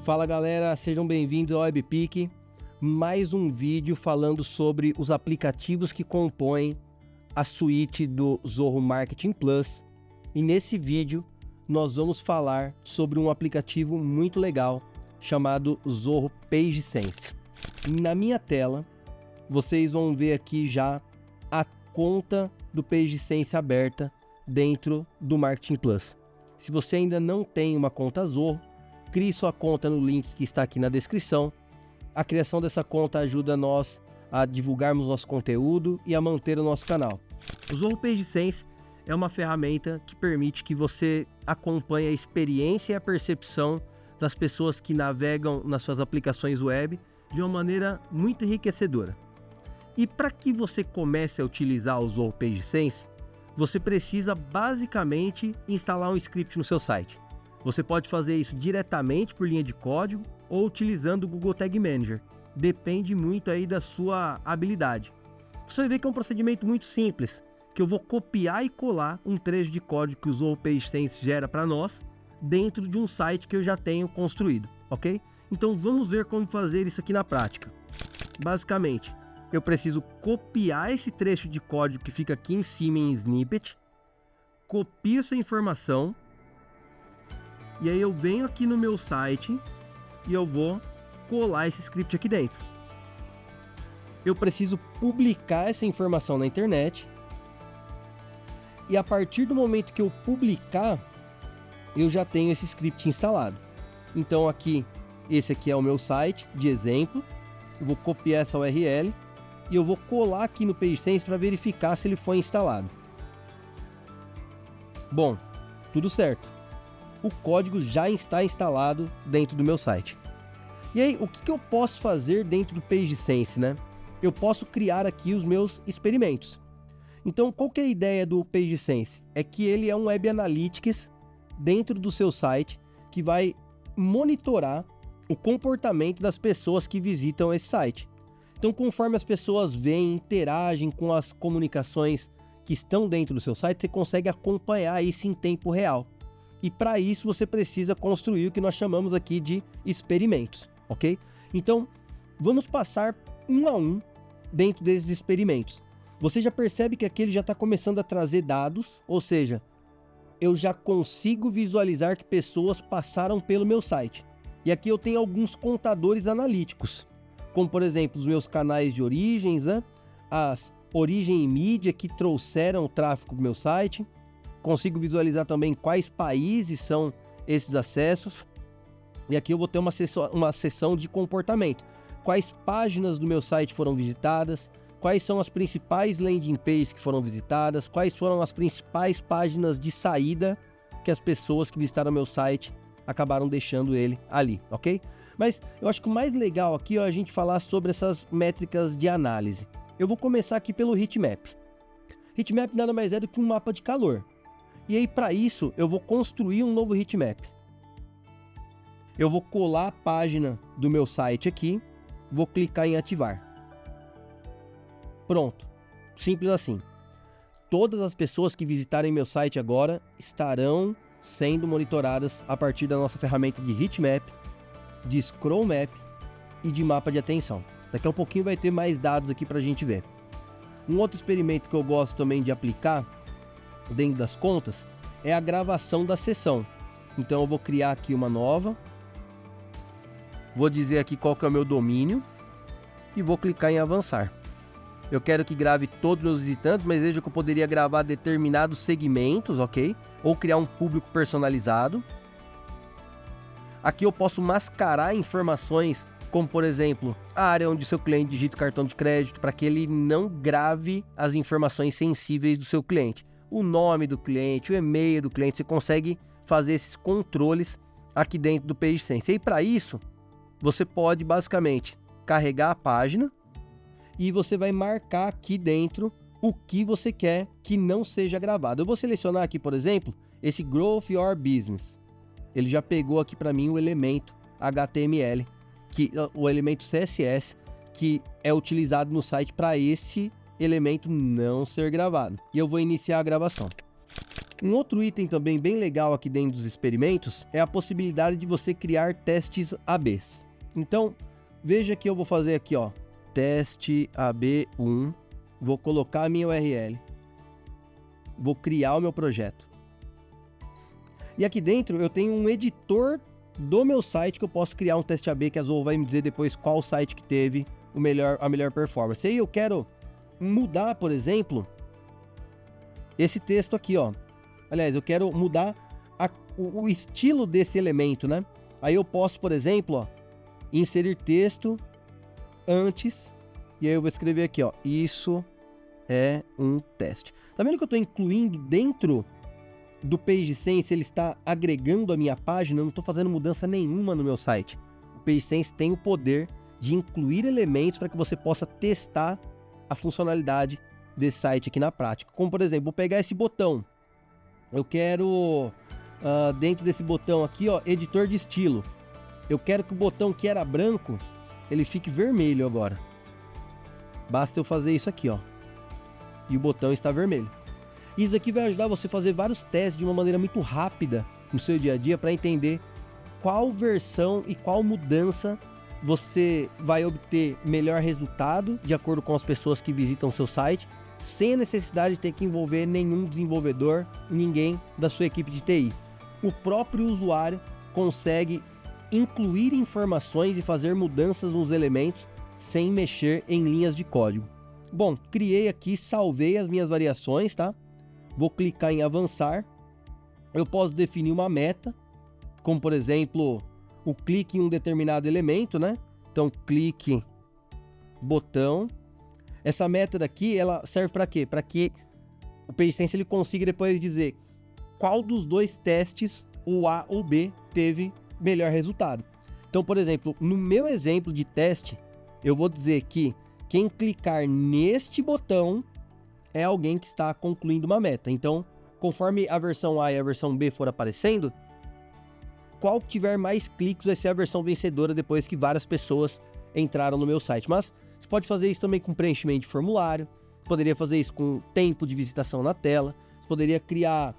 Fala galera, sejam bem-vindos ao Webpeak, mais um vídeo falando sobre os aplicativos que compõem a suíte do Zoho Marketing Plus. E nesse vídeo nós vamos falar sobre um aplicativo muito legal chamado Zoho PageSense. Na minha tela vocês vão ver aqui já a conta do PageSense aberta dentro do Marketing Plus. Se você ainda não tem uma conta Zoho, crie sua conta no link que está aqui na descrição. A criação dessa conta ajuda nós a divulgarmos nosso conteúdo e a manter o nosso canal. O Zoho PageSense é uma ferramenta que permite que você acompanhe a experiência e a percepção das pessoas que navegam nas suas aplicações web de uma maneira muito enriquecedora. E para que você comece a utilizar o Zoho PageSense, você precisa basicamente instalar um script no seu site. Você pode fazer isso diretamente por linha de código ou utilizando o Google Tag Manager. Depende muito aí da sua habilidade. Você vai ver que é um procedimento muito simples, que eu vou copiar e colar um trecho de código que o Zoho PageSense gera para nós dentro de um site que eu já tenho construído, ok? Então vamos ver como fazer isso aqui na prática. Basicamente, eu preciso copiar esse trecho de código que fica aqui em cima em snippet, copio essa informação, e aí eu venho aqui no meu site e eu vou colar esse script aqui dentro. Eu preciso publicar essa informação na internet, e a partir do momento que eu publicar, eu já tenho esse script instalado. Então aqui, esse aqui é o meu site de exemplo, eu vou copiar essa URL, e eu vou colar aqui no PageSense para verificar se ele foi instalado. Bom, tudo certo. O código já está instalado dentro do meu site. E aí, o que eu posso fazer dentro do PageSense, né? Eu posso criar aqui os meus experimentos. Então, qual que é a ideia do PageSense? É que ele é um Web Analytics dentro do seu site que vai monitorar o comportamento das pessoas que visitam esse site. Então, conforme as pessoas veem, interagem com as comunicações que estão dentro do seu site, você consegue acompanhar isso em tempo real. E para isso você precisa construir o que nós chamamos aqui de experimentos, ok? Então, vamos passar um a um dentro desses experimentos. Você já percebe que aqui ele já está começando a trazer dados, ou seja, eu já consigo visualizar que pessoas passaram pelo meu site. E aqui eu tenho alguns contadores analíticos, como por exemplo os meus canais de origens, né? As origem e mídia que trouxeram o tráfego do meu site. Consigo visualizar também quais países são esses acessos. E aqui eu vou ter uma seção de comportamento. Quais páginas do meu site foram visitadas, quais são as principais landing pages que foram visitadas, quais foram as principais páginas de saída que as pessoas que visitaram meu site acabaram deixando ele ali, ok? Mas eu acho que o mais legal aqui é a gente falar sobre essas métricas de análise. Eu vou começar aqui pelo heatmap. Heatmap nada mais é do que um mapa de calor. E aí para isso eu vou construir um novo heatmap. Eu vou colar a página do meu site aqui, vou clicar em ativar. Pronto, simples assim. Todas as pessoas que visitarem meu site agora estarão sendo monitoradas a partir da nossa ferramenta de heatmap, de scroll map e de mapa de atenção. Daqui a um pouquinho vai ter mais dados aqui para a gente ver. Um outro experimento que eu gosto também de aplicar dentro das contas é a gravação da sessão. Então eu vou criar aqui uma nova, vou dizer aqui qual que é o meu domínio e vou clicar em avançar. Eu quero que grave todos os meus visitantes, mas veja que eu poderia gravar determinados segmentos, ok? Ou criar um público personalizado. Aqui eu posso mascarar informações, como por exemplo, a área onde o seu cliente digita o cartão de crédito, para que ele não grave as informações sensíveis do seu cliente. O nome do cliente, o e-mail do cliente, você consegue fazer esses controles aqui dentro do PageSense. E para isso, você pode basicamente carregar a página e você vai marcar aqui dentro o que você quer que não seja gravado. Eu vou selecionar aqui, por exemplo, esse Growth Your Business. Ele já pegou aqui para mim o elemento HTML, o elemento CSS, que é utilizado no site para esse elemento não ser gravado. E eu vou iniciar a gravação. Um outro item também bem legal aqui dentro dos experimentos é a possibilidade de você criar testes ABs. Então, veja que eu vou fazer aqui, ó, teste AB1, vou colocar a minha URL, vou criar o meu projeto. E aqui dentro eu tenho um editor do meu site que eu posso criar um teste AB, que a Zoho vai me dizer depois qual site que teve a melhor performance. E aí eu quero mudar, por exemplo, esse texto aqui, ó. Aliás, eu quero mudar o estilo desse elemento, né? Aí eu posso, por exemplo, ó, inserir texto antes, e aí eu vou escrever aqui, ó, isso é um teste. Tá vendo que eu estou incluindo dentro do PageSense, ele está agregando a minha página, eu não estou fazendo mudança nenhuma no meu site. O PageSense tem o poder de incluir elementos para que você possa testar a funcionalidade desse site aqui na prática. Como, por exemplo, vou pegar esse botão. Eu quero, dentro desse botão aqui, ó, editor de estilo. Eu quero que o botão que era branco, ele fique vermelho agora. Basta eu fazer isso aqui, ó. E o botão está vermelho. Isso aqui vai ajudar você a fazer vários testes de uma maneira muito rápida no seu dia a dia para entender qual versão e qual mudança você vai obter melhor resultado de acordo com as pessoas que visitam o seu site, sem a necessidade de ter que envolver nenhum desenvolvedor, ninguém da sua equipe de TI. O próprio usuário consegue incluir informações e fazer mudanças nos elementos sem mexer em linhas de código. Bom, criei aqui, salvei as minhas variações, tá? Vou clicar em avançar. Eu posso definir uma meta, como por exemplo, o clique em um determinado elemento, né? Então, clique, botão. Essa meta daqui, ela serve para quê? Para que o PageSense ele consiga depois dizer qual dos dois testes, o A ou B, teve melhor resultado. Então, por exemplo, no meu exemplo de teste, eu vou dizer que quem clicar neste botão é alguém que está concluindo uma meta. Então, conforme a versão A e a versão B for aparecendo, qual que tiver mais cliques vai ser a versão vencedora depois que várias pessoas entraram no meu site. Mas você pode fazer isso também com preenchimento de formulário, poderia fazer isso com tempo de visitação na tela, você poderia criar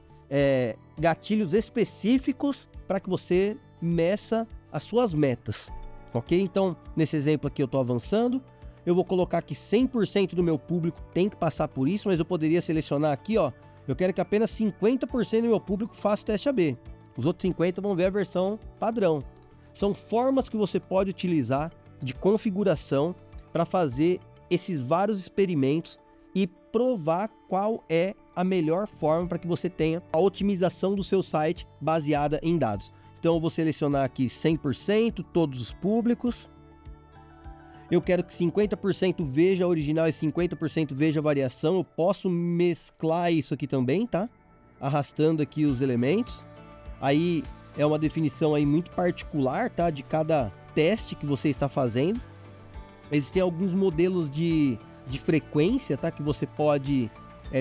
gatilhos específicos para que você meça as suas metas, ok? Então, nesse exemplo aqui eu estou avançando, eu vou colocar que 100% do meu público tem que passar por isso, mas eu poderia selecionar aqui, ó, eu quero que apenas 50% do meu público faça teste AB. Os outros 50% vão ver a versão padrão. São formas que você pode utilizar de configuração para fazer esses vários experimentos e provar qual é a melhor forma para que você tenha a otimização do seu site baseada em dados. Então eu vou selecionar aqui 100%, todos os públicos. Eu quero que 50% veja a original e 50% veja a variação. Eu posso mesclar isso aqui também, tá? Arrastando aqui os elementos. Aí é uma definição aí muito particular, tá? De cada teste que você está fazendo. Existem alguns modelos de frequência, tá? Que você pode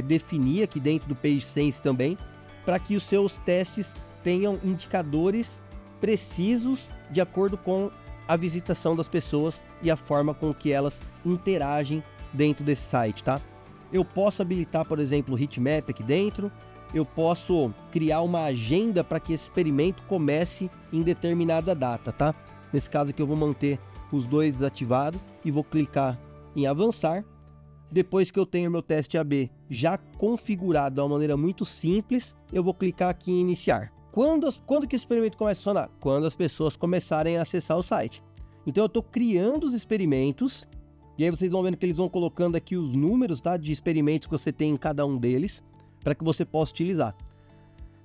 definir aqui dentro do PageSense também, para que os seus testes tenham indicadores precisos de acordo com a visitação das pessoas e a forma com que elas interagem dentro desse site, tá? Eu posso habilitar, por exemplo, o heatmap aqui dentro. Eu posso criar uma agenda para que esse experimento comece em determinada data, tá? Nesse caso aqui eu vou manter os dois desativados e vou clicar em avançar. Depois que eu tenho meu teste AB já configurado de uma maneira muito simples, eu vou clicar aqui em iniciar. Quando que esse experimento começa a funcionar? Quando as pessoas começarem a acessar o site. Então eu estou criando os experimentos, e aí vocês vão vendo que eles vão colocando aqui os números, tá, de experimentos que você tem em cada um deles, para que você possa utilizar.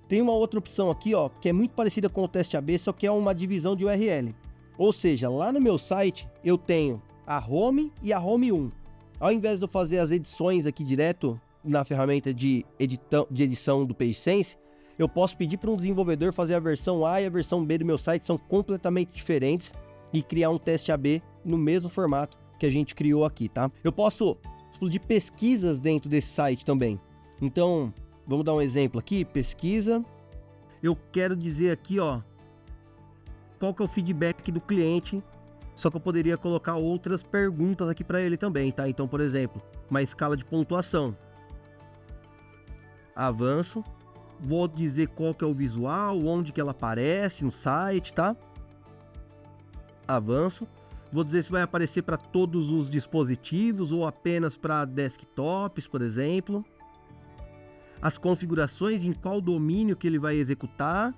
Tem uma outra opção aqui, ó, que é muito parecida com o teste AB, só que é uma divisão de URL. Ou seja, lá no meu site eu tenho a Home e a Home 1. Ao invés de eu fazer as edições aqui direto na ferramenta de edição do PageSense, eu posso pedir para um desenvolvedor fazer a versão A e a versão B do meu site, são completamente diferentes, e criar um teste AB no mesmo formato que a gente criou aqui, tá? Eu posso explodir pesquisas dentro desse site também. Então, vamos dar um exemplo aqui, pesquisa. Eu quero dizer aqui, ó, qual que é o feedback do cliente, só que eu poderia colocar outras perguntas aqui para ele também, tá? Então, por exemplo, uma escala de pontuação. Avanço. Vou dizer qual que é o visual, onde que ela aparece no site, tá? Avanço. Vou dizer se vai aparecer para todos os dispositivos ou apenas para desktops, por exemplo. As configurações, em qual domínio que ele vai executar.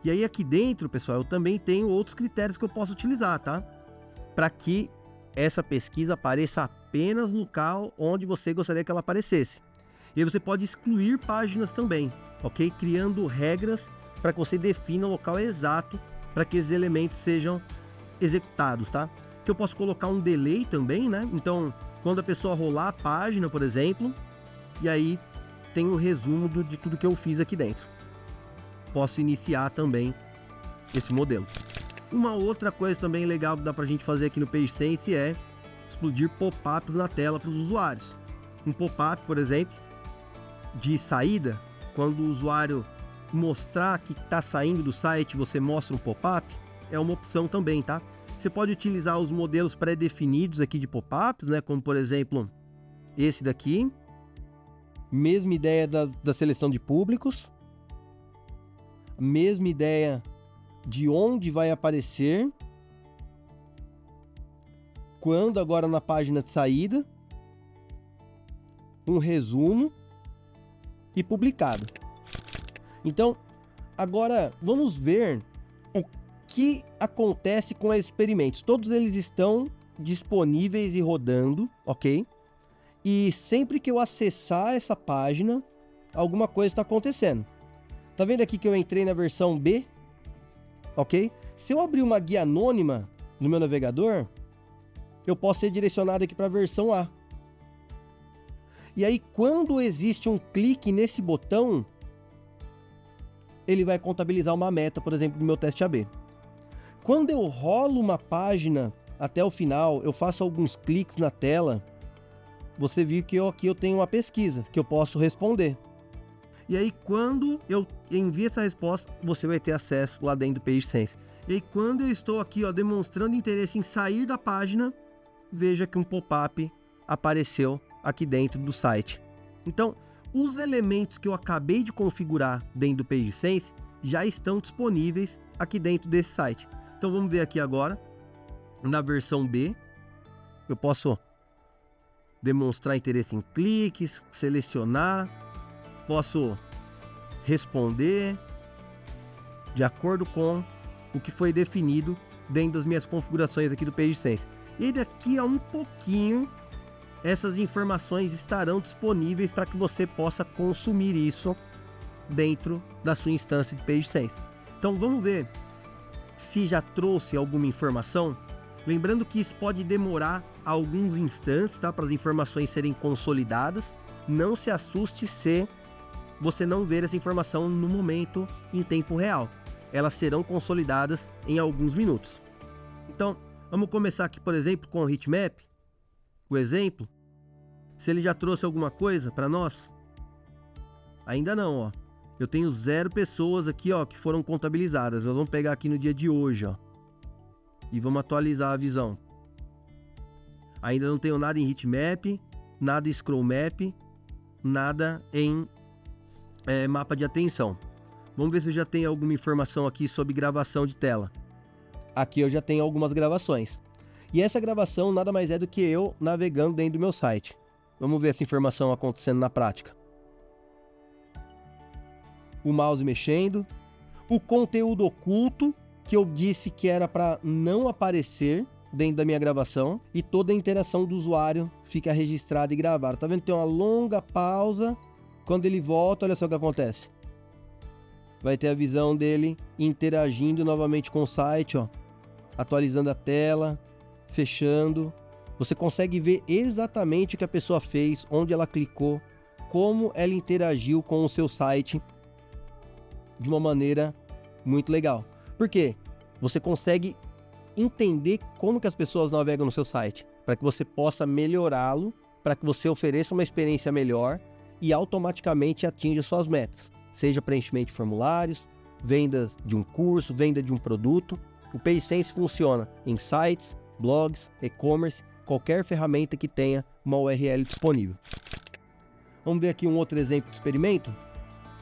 E aí aqui dentro, pessoal, eu também tenho outros critérios que eu posso utilizar, tá? Para que essa pesquisa apareça apenas no local onde você gostaria que ela aparecesse. E aí você pode excluir páginas também, ok? Criando regras para que você defina o local exato para que esses elementos sejam executados, tá? Que eu posso colocar um delay também, né? Então, quando a pessoa rolar a página, por exemplo, e aí tem um resumo de tudo que eu fiz aqui dentro. Posso iniciar também esse modelo. Uma outra coisa também legal que dá pra gente fazer aqui no PageSense é explodir pop-ups na tela para os usuários. Um pop-up, por exemplo, de saída, quando o usuário mostrar que está saindo do site, você mostra um pop-up, é uma opção também, tá? Você pode utilizar os modelos pré-definidos aqui de pop-ups, né? Como, por exemplo, esse daqui. Mesma ideia da seleção de públicos. Mesma ideia de onde vai aparecer. Quando agora na página de saída. Um resumo. E publicado. Então, agora vamos ver o que acontece com esses experimentos. Todos eles estão disponíveis e rodando, ok? E sempre que eu acessar essa página, alguma coisa está acontecendo. Tá vendo aqui que eu entrei na versão B? Ok? Se eu abrir uma guia anônima no meu navegador, eu posso ser direcionado aqui para a versão A. E aí, quando existe um clique nesse botão, ele vai contabilizar uma meta, por exemplo, do meu teste AB. Quando eu rolo uma página até o final, eu faço alguns cliques na tela, você viu que aqui eu tenho uma pesquisa que eu posso responder. E aí, quando eu envio essa resposta, você vai ter acesso lá dentro do PageSense. E aí, quando eu estou aqui, ó, demonstrando interesse em sair da página, veja que um pop-up apareceu aqui dentro do site. Então, os elementos que eu acabei de configurar dentro do PageSense já estão disponíveis aqui dentro desse site. Então, vamos ver aqui agora, na versão B, eu posso demonstrar interesse em cliques, selecionar, posso responder de acordo com o que foi definido dentro das minhas configurações aqui do PageSense. E daqui a um pouquinho, essas informações estarão disponíveis para que você possa consumir isso dentro da sua instância de PageSense. Então vamos ver se já trouxe alguma informação. Lembrando que isso pode demorar alguns instantes, tá? Para as informações serem consolidadas. Não se assuste se você não ver essa informação no momento em tempo real. Elas serão consolidadas em alguns minutos. Então, vamos começar aqui, por exemplo, com o Heatmap. O exemplo. Se ele já trouxe alguma coisa para nós. Ainda não, ó. Eu tenho 0 pessoas aqui, ó, que foram contabilizadas. Nós vamos pegar aqui no dia de hoje, ó. E vamos atualizar a visão. Ainda não tenho nada em Heatmap, nada em Scroll Map, nada em mapa de atenção. Vamos ver se eu já tenho alguma informação aqui sobre gravação de tela. Aqui eu já tenho algumas gravações. E essa gravação nada mais é do que eu navegando dentro do meu site. Vamos ver essa informação acontecendo na prática. O mouse mexendo. O conteúdo oculto, que eu disse que era para não aparecer dentro da minha gravação. E toda a interação do usuário fica registrada e gravada. Tá vendo? Tem uma longa pausa. Quando ele volta, olha só o que acontece. Vai ter a visão dele interagindo novamente com o site, ó. Atualizando a tela, fechando. Você consegue ver exatamente o que a pessoa fez, onde ela clicou, como ela interagiu com o seu site de uma maneira muito legal. Por quê? Você consegue entender como que as pessoas navegam no seu site, para que você possa melhorá-lo, para que você ofereça uma experiência melhor e automaticamente atinja suas metas, seja preenchimento de formulários, vendas de um curso, venda de um produto. O PageSense funciona em sites, blogs, e-commerce, qualquer ferramenta que tenha uma URL disponível. Vamos ver aqui um outro exemplo de experimento.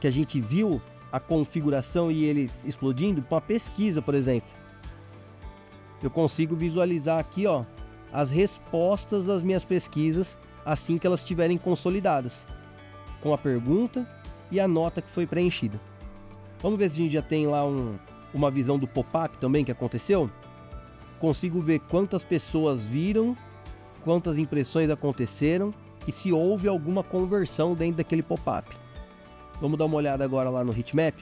que a gente viu a configuração e ele explodindo, para uma pesquisa, por exemplo. Eu consigo visualizar aqui, ó, as respostas das minhas pesquisas assim que elas estiverem consolidadas, com a pergunta e a nota que foi preenchida. Vamos ver se a gente já tem lá uma visão do pop-up também que aconteceu. Consigo ver quantas pessoas viram, quantas impressões aconteceram e se houve alguma conversão dentro daquele pop-up. Vamos dar uma olhada agora lá no Heatmap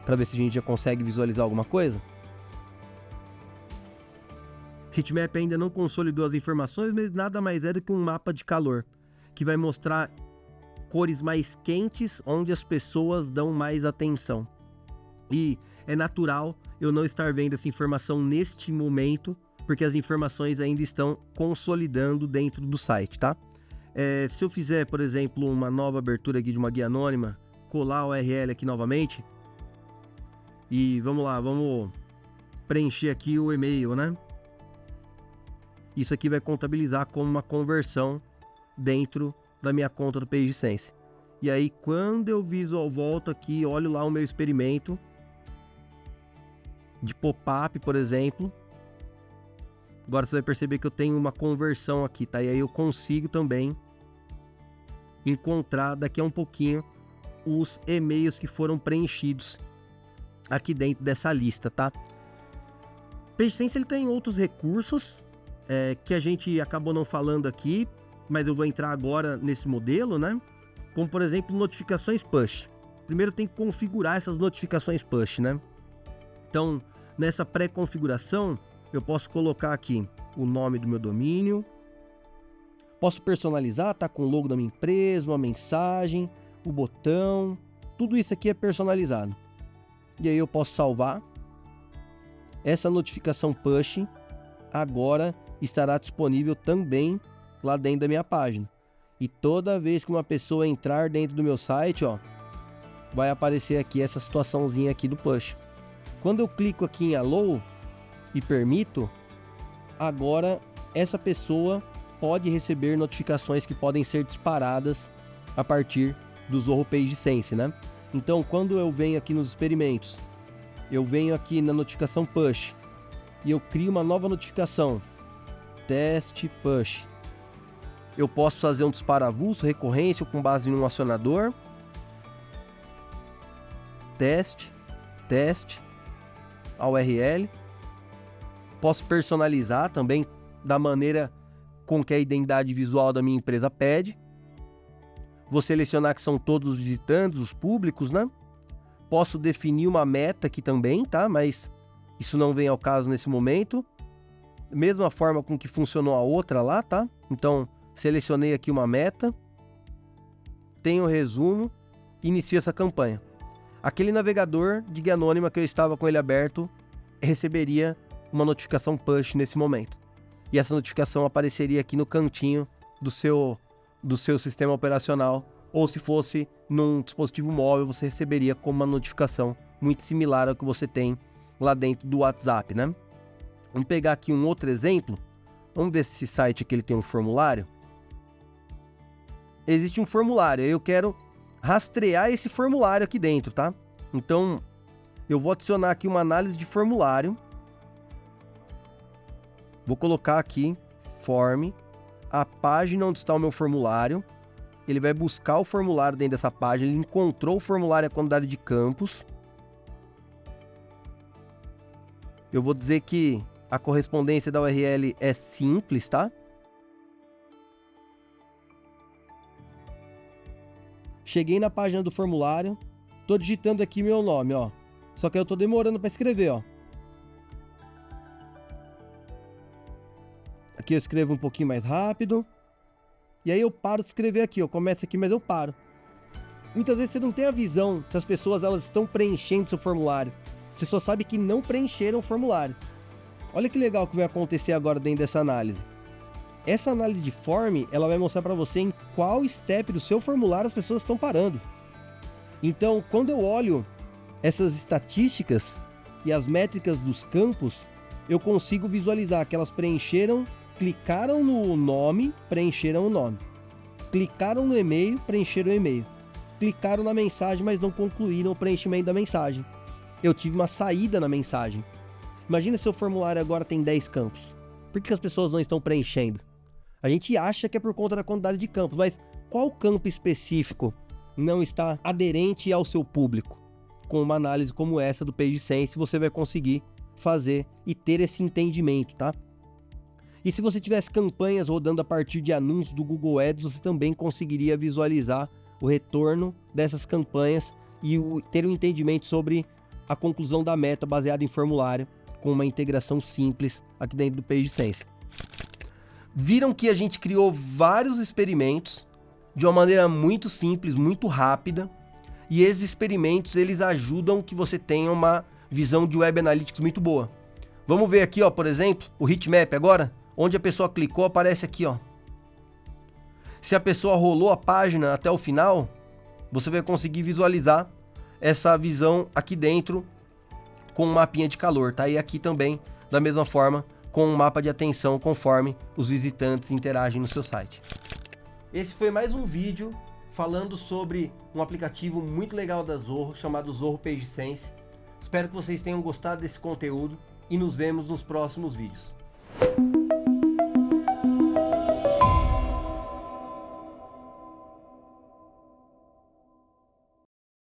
para ver se a gente já consegue visualizar alguma coisa. Heatmap ainda não consolidou as informações, mas nada mais é do que um mapa de calor, que vai mostrar cores mais quentes, onde as pessoas dão mais atenção. E é natural eu não estar vendo essa informação neste momento, porque as informações ainda estão consolidando dentro do site, tá? Se eu fizer, por exemplo, uma nova abertura aqui de uma guia anônima, colar a URL aqui novamente, e vamos lá, vamos preencher aqui o e-mail, né? Isso aqui vai contabilizar como uma conversão dentro da minha conta do PageSense. E aí, quando eu volto aqui, olho lá o meu experimento de pop-up, por exemplo. Agora você vai perceber que eu tenho uma conversão aqui, tá? E aí eu consigo também encontrar daqui a um pouquinho os e-mails que foram preenchidos aqui dentro dessa lista, tá? O PageSense ele tem outros recursos que a gente acabou não falando aqui, mas eu vou entrar agora nesse modelo, né? Como, por exemplo, notificações push. Primeiro tem que configurar essas notificações push, né? Então, nessa pré-configuração, eu posso colocar aqui o nome do meu domínio. Posso personalizar, tá? Com o logo da minha empresa, uma mensagem, o botão. Tudo isso aqui é personalizado. E aí eu posso salvar. Essa notificação push agora estará disponível também lá dentro da minha página. E toda vez que uma pessoa entrar dentro do meu site, ó, vai aparecer aqui essa situaçãozinha aqui do push. Quando eu clico aqui em Allow e permito, agora essa pessoa pode receber notificações que podem ser disparadas a partir do Zoho PageSense, né? Então, quando eu venho aqui nos experimentos, eu venho aqui na notificação push e eu crio uma nova notificação, teste push. Eu posso fazer um disparo avulso, recorrência com base em um acionador. Teste, a URL. Posso personalizar também da maneira com que a identidade visual da minha empresa pede. Vou selecionar que são todos os visitantes, os públicos, né? Posso definir uma meta aqui também, tá? Mas isso não vem ao caso nesse momento. Mesma forma com que funcionou a outra lá, tá? Então, selecionei aqui uma meta, tenho o resumo, inicio essa campanha. Aquele navegador de guia anônima que eu estava com ele aberto receberia uma notificação push nesse momento. E essa notificação apareceria aqui no cantinho do seu sistema operacional, ou se fosse num dispositivo móvel, você receberia como uma notificação muito similar ao que você tem lá dentro do WhatsApp, né? Vamos pegar aqui um outro exemplo. Vamos ver se esse site aqui ele tem um formulário. Existe um formulário, eu quero rastrear esse formulário aqui dentro, tá? Então, eu vou adicionar aqui uma análise de formulário. Vou colocar aqui, form, a página onde está o meu formulário. Ele vai buscar o formulário dentro dessa página, ele encontrou o formulário e a quantidade de campos. Eu vou dizer que a correspondência da URL é simples, tá? Cheguei na página do formulário, tô digitando aqui meu nome, ó. Só que eu tô demorando para escrever, ó. Aqui eu escrevo um pouquinho mais rápido. E aí eu paro de escrever aqui, eu começo aqui, mas eu paro. Muitas vezes você não tem a visão se as pessoas elas estão preenchendo seu formulário. Você só sabe que não preencheram o formulário. Olha que legal que vai acontecer agora dentro dessa análise. Essa análise de form, ela vai mostrar para você em qual step do seu formulário as pessoas estão parando. Então, quando eu olho essas estatísticas e as métricas dos campos, eu consigo visualizar que elas preencheram, clicaram no nome, preencheram o nome. Clicaram no e-mail, preencheram o e-mail. clicaram na mensagem, mas não concluíram o preenchimento da mensagem. Eu tive uma saída na mensagem. Imagina se o formulário agora tem 10 campos. Por que as pessoas não estão preenchendo? A gente acha que é por conta da quantidade de campos, mas qual campo específico não está aderente ao seu público? Com uma análise como essa do PageSense, você vai conseguir fazer e ter esse entendimento, tá? E se você tivesse campanhas rodando a partir de anúncios do Google Ads, você também conseguiria visualizar o retorno dessas campanhas e ter um entendimento sobre a conclusão da meta baseada em formulário, com uma integração simples aqui dentro do PageSense. Viram que a gente criou vários experimentos de uma maneira muito simples, muito rápida, e esses experimentos eles ajudam que você tenha uma visão de Web Analytics muito boa. Vamos ver aqui, ó, por exemplo, o heatmap agora, onde a pessoa clicou, aparece aqui, ó. Se a pessoa rolou a página até o final, você vai conseguir visualizar essa visão aqui dentro com um mapinha de calor, tá? E aqui também, da mesma forma, com um mapa de atenção conforme os visitantes interagem no seu site. Esse foi mais um vídeo falando sobre um aplicativo muito legal da Zorro, chamado Zorro PageSense. Espero que vocês tenham gostado desse conteúdo e nos vemos nos próximos vídeos.